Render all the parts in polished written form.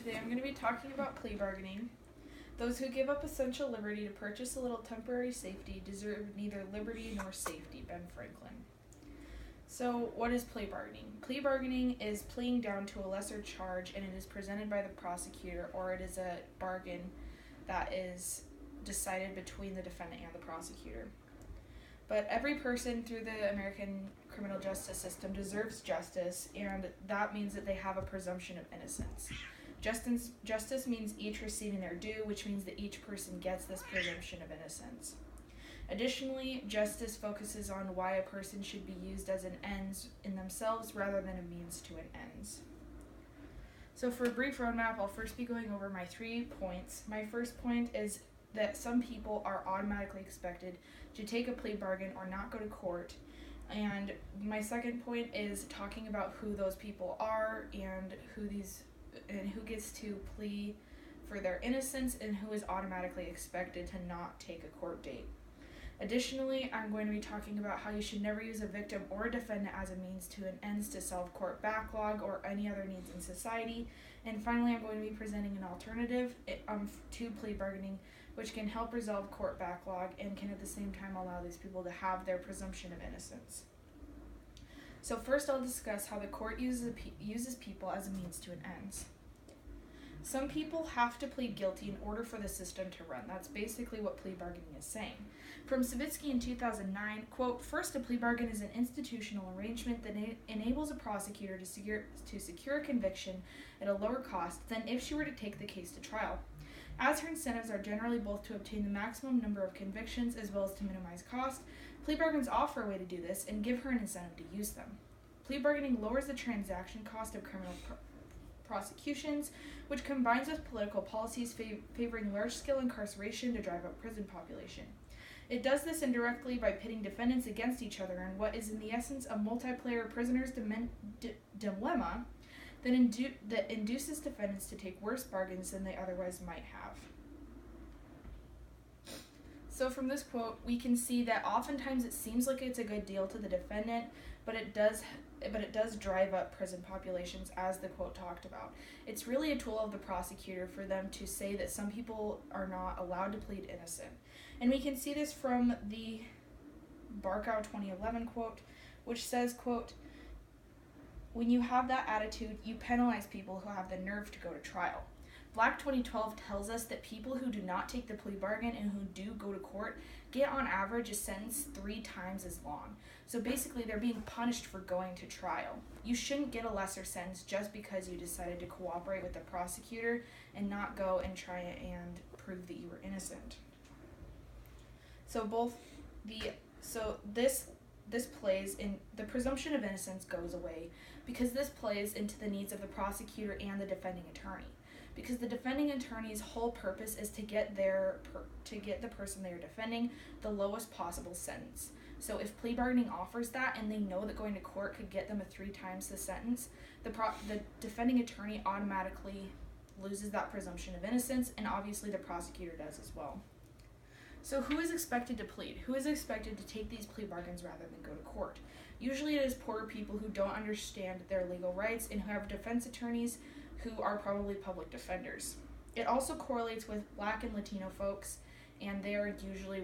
today I'm going to be talking about plea bargaining. Those who give up essential liberty to purchase a little temporary safety deserve neither liberty nor safety, Ben Franklin. So, what is plea bargaining? Plea bargaining is pleading down to a lesser charge, and it is presented by the prosecutor, or it is a bargain that is decided between the defendant and the prosecutor. But every person through the American criminal justice system deserves justice, and that means that they have a presumption of innocence. Justice means each receiving their due, which means that each person gets this presumption of innocence. Additionally, justice focuses on why a person should be used as an ends in themselves rather than a means to an ends. So for a brief roadmap, I'll first be going over my 3 points. My first point is that some people are automatically expected to take a plea bargain or not go to court. And my second point is talking about who those people are and who gets to plea for their innocence and who is automatically expected to not take a court date. Additionally, I'm going to be talking about how you should never use a victim or a defendant as a means to an ends to solve court backlog or any other needs in society. And finally, I'm going to be presenting an alternative to plea bargaining, which can help resolve court backlog and can at the same time allow these people to have their presumption of innocence. So first, I'll discuss how the court uses people as a means to an ends. Some people have to plead guilty in order for the system to run. That's basically what plea bargaining is saying. From Savitsky in 2009, quote, "First, a plea bargain is an institutional arrangement that enables a prosecutor to secure a conviction at a lower cost than if she were to take the case to trial. As her incentives are generally both to obtain the maximum number of convictions as well as to minimize cost, plea bargains offer a way to do this and give her an incentive to use them. Plea bargaining lowers the transaction cost of criminal prosecutions, which combines with political policies favoring large-scale incarceration to drive up prison population. It does this indirectly by pitting defendants against each other in what is in the essence a multiplayer prisoner's dilemma that induces defendants to take worse bargains than they otherwise might have." So from this quote, we can see that oftentimes it seems like it's a good deal to the defendant, but it does drive up prison populations, as the quote talked about. It's really a tool of the prosecutor for them to say that some people are not allowed to plead innocent. And we can see this from the Barkow 2011 quote, which says, quote, "When you have that attitude, you penalize people who have the nerve to go to trial. Black 2012 tells us that people who do not take the plea bargain and who do go to court get on average a sentence 3 times as long. So basically they're being punished for going to trial. You shouldn't get a lesser sentence just because you decided to cooperate with the prosecutor and not go and try and prove that you were innocent." This plays in the presumption of innocence goes away because this plays into the needs of the prosecutor and the defending attorney. Because the defending attorney's whole purpose is to get the person they are defending the lowest possible sentence. So if plea bargaining offers that and they know that going to court could get them a 3 times the sentence, the defending attorney automatically loses that presumption of innocence, and obviously the prosecutor does as well. So who is expected to plead? Who is expected to take these plea bargains rather than go to court? Usually it is poorer people who don't understand their legal rights and who have defense attorneys who are probably public defenders. It also correlates with Black and Latino folks, and they are usually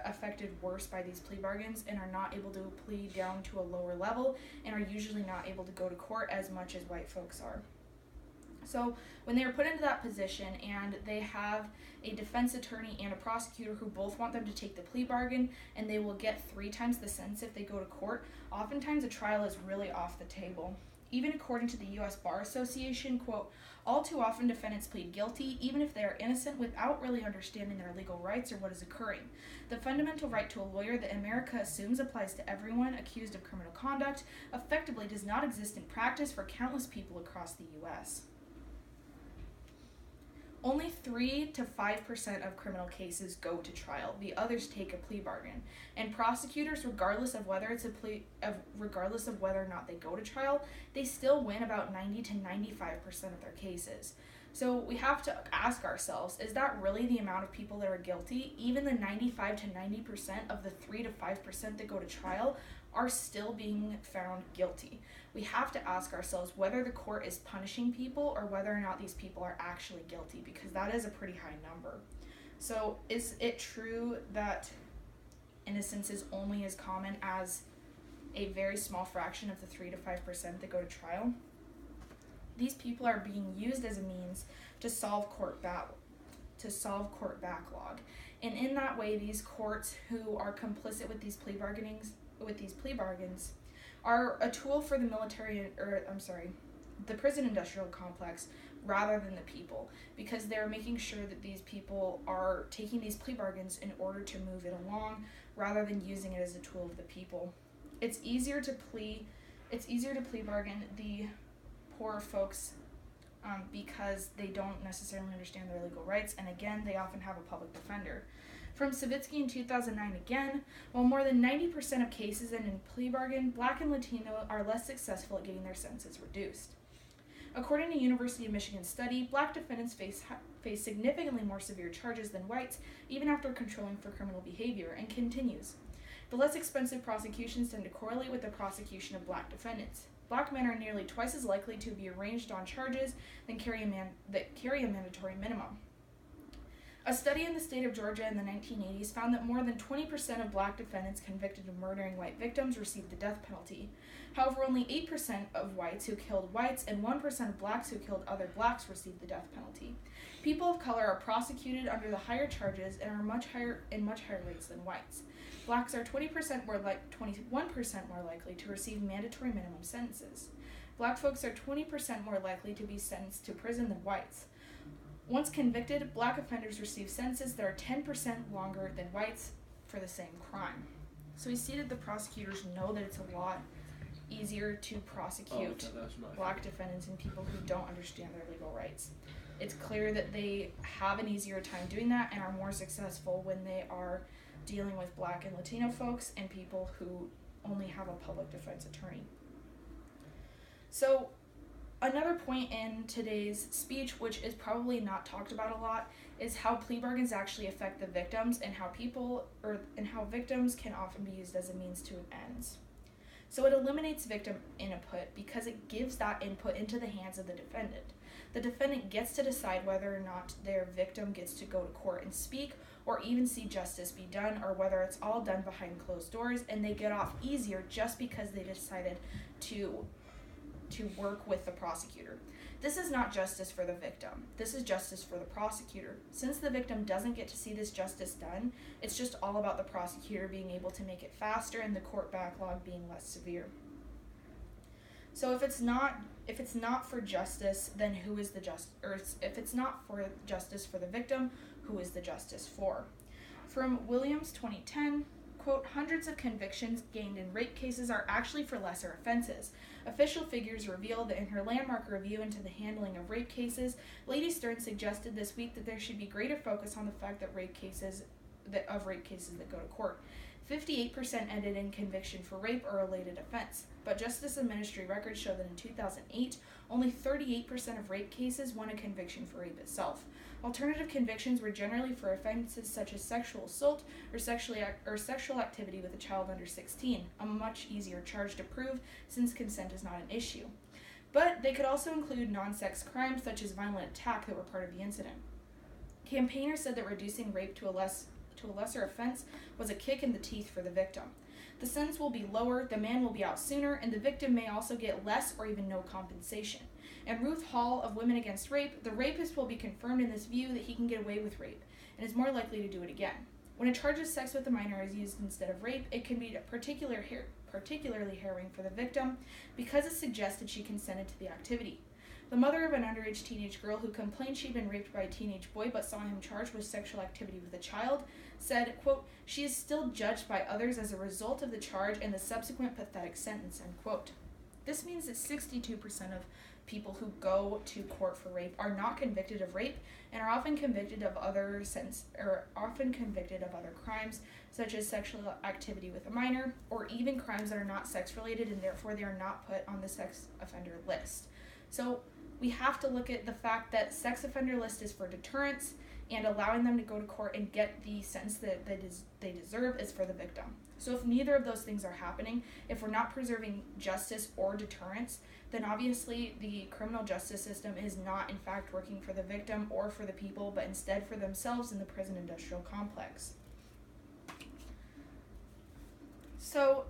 affected worse by these plea bargains and are not able to plead down to a lower level and are usually not able to go to court as much as white folks are. So when they are put into that position and they have a defense attorney and a prosecutor who both want them to take the plea bargain and they will get 3 times the sentence if they go to court, oftentimes a trial is really off the table. Even according to the U.S. Bar Association, quote, "All too often defendants plead guilty even if they are innocent without really understanding their legal rights or what is occurring. The fundamental right to a lawyer that America assumes applies to everyone accused of criminal conduct effectively does not exist in practice for countless people across the U.S." Only 3 to 5% of criminal cases go to trial. The others take a plea bargain. And prosecutors, regardless of whether or not they go to trial, they still win about 90 to 95% of their cases. So we have to ask ourselves, is that really the amount of people that are guilty? Even the 95 to 90% of the 3 to 5% that go to trial are still being found guilty. We have to ask ourselves whether the court is punishing people or whether or not these people are actually guilty, because that is a pretty high number. So is it true that innocence is only as common as a very small fraction of the 3 to 5% that go to trial? These people are being used as a means to solve court backlog. And in that way, these courts who are complicit with these plea bargains are a tool for the the prison industrial complex rather than the people, because they're making sure that these people are taking these plea bargains in order to move it along rather than using it as a tool of the people. It's easier to plea bargain the poor folks because they don't necessarily understand their legal rights, and again, they often have a public defender. From Savitsky in 2009 again, while more than 90% of cases end in plea bargain, Black and Latino are less successful at getting their sentences reduced. According to University of Michigan study, Black defendants face significantly more severe charges than whites, even after controlling for criminal behavior, and continues. The less expensive prosecutions tend to correlate with the prosecution of Black defendants. Black men are nearly twice as likely to be arraigned on charges that carry a mandatory minimum. A study in the state of Georgia in the 1980s found that more than 20% of Black defendants convicted of murdering white victims received the death penalty. However, only 8% of whites who killed whites and 1% of Blacks who killed other Blacks received the death penalty. People of color are prosecuted under the higher charges and are much higher rates than whites. Blacks are 21% more likely to receive mandatory minimum sentences. Black folks are 20% more likely to be sentenced to prison than whites. Once convicted, Black offenders receive sentences that are 10% longer than whites for the same crime. So we see that the prosecutors know that it's a lot easier to prosecute Black defendants and people who don't understand their legal rights. It's clear that they have an easier time doing that and are more successful when they are dealing with Black and Latino folks and people who only have a public defense attorney. So another point in today's speech, which is probably not talked about a lot, is how plea bargains actually affect the victims and how victims can often be used as a means to an end. So it eliminates victim input because it gives that input into the hands of the defendant. The defendant gets to decide whether or not their victim gets to go to court and speak or even see justice be done, or whether it's all done behind closed doors and they get off easier just because they decided to work with the prosecutor. This is not justice for the victim. This is justice for the prosecutor. Since the victim doesn't get to see this justice done, it's just all about the prosecutor being able to make it faster and the court backlog being less severe. So if it's not for justice, then who is the if it's not for justice for the victim, who is the justice for? From Williams 2010, quote, hundreds of convictions gained in rape cases are actually for lesser offenses. Official figures reveal that in her landmark review into the handling of rape cases, Lady Stern suggested this week that there should be greater focus on the fact that rape cases that go to court. 58% ended in conviction for rape or related offense, but Justice and Ministry records show that in 2008, only 38% of rape cases won a conviction for rape itself. Alternative convictions were generally for offenses such as sexual assault or sexual activity with a child under 16, a much easier charge to prove since consent is not an issue. But they could also include non-sex crimes such as violent attack that were part of the incident. Campaigners said that reducing rape to a lesser offense was a kick in the teeth for the victim. The sentence will be lower, the man will be out sooner, and the victim may also get less or even no compensation. In Ruth Hall of Women Against Rape, the rapist will be confirmed in this view that he can get away with rape and is more likely to do it again. When a charge of sex with a minor is used instead of rape, it can be particularly harrowing for the victim because it suggested she consented to the activity. The mother of an underage teenage girl who complained she'd been raped by a teenage boy but saw him charged with sexual activity with a child said, quote, she is still judged by others as a result of the charge and the subsequent pathetic sentence, end quote. This means that 62% of people who go to court for rape are not convicted of rape and are often convicted of other crimes such as sexual activity with a minor or even crimes that are not sex related and therefore they are not put on the sex offender list. So we have to look at the fact that sex offender list is for deterrence and allowing them to go to court and get the sentence that they deserve is for the victim. So if neither of those things are happening, if we're not preserving justice or deterrence, then obviously the criminal justice system is not in fact working for the victim or for the people, but instead for themselves in the prison industrial complex. So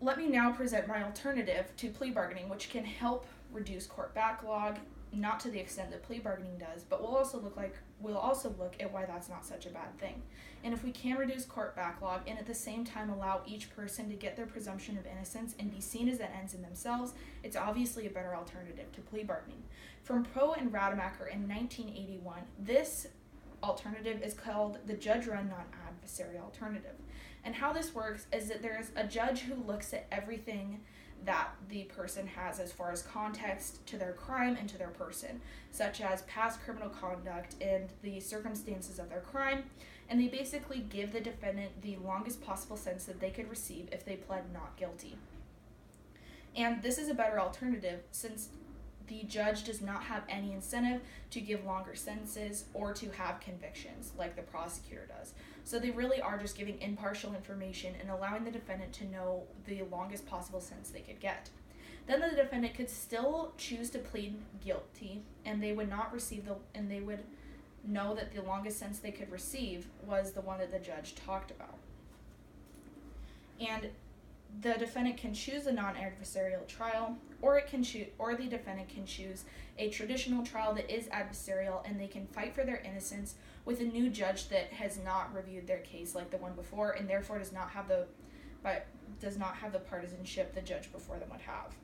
let me now present my alternative to plea bargaining, which can help reduce court backlog, not to the extent that plea bargaining does, but we'll also look at why that's not such a bad thing. And if we can reduce court backlog and at the same time allow each person to get their presumption of innocence and be seen as ends in themselves, it's obviously a better alternative to plea bargaining. From Poe and Rademacher in 1981, this alternative is called the judge-run non-adversary alternative. And how this works is that there's a judge who looks at everything that the person has as far as context to their crime and to their person, such as past criminal conduct and the circumstances of their crime, and they basically give the defendant the longest possible sentence that they could receive if they pled not guilty. And this is a better alternative since the judge does not have any incentive to give longer sentences or to have convictions like the prosecutor does. So they really are just giving impartial information and allowing the defendant to know the longest possible sentence they could get. Then the defendant could still choose to plead guilty, and they would not receive they would know that the longest sentence they could receive was the one that the judge talked about. And the defendant can choose a non-adversarial trial, or the defendant can choose a traditional trial that is adversarial, and they can fight for their innocence with a new judge that has not reviewed their case like the one before, and therefore does not have the partisanship the judge before them would have.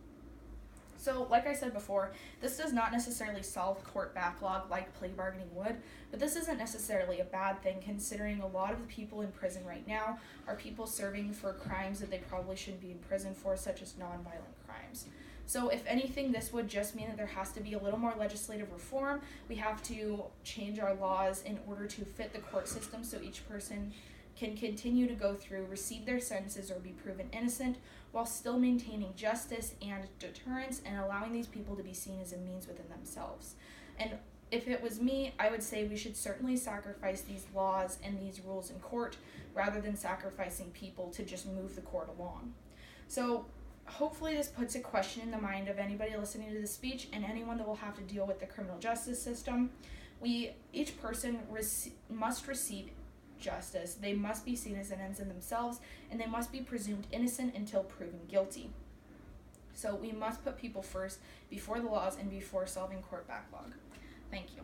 So, like I said before, this does not necessarily solve court backlog like plea bargaining would, but this isn't necessarily a bad thing considering a lot of the people in prison right now are people serving for crimes that they probably shouldn't be in prison for, such as nonviolent crimes. So if anything, this would just mean that there has to be a little more legislative reform. We have to change our laws in order to fit the court system so each person can continue to go through, receive their sentences, or be proven innocent, while still maintaining justice and deterrence and allowing these people to be seen as a means within themselves. And if it was me, I would say we should certainly sacrifice these laws and these rules in court rather than sacrificing people to just move the court along. So hopefully this puts a question in the mind of anybody listening to this speech and anyone that will have to deal with the criminal justice system. Each person must receive justice. They must be seen as ends in themselves, and they must be presumed innocent until proven guilty. So we must put people first before the laws and before solving court backlog. Thank you.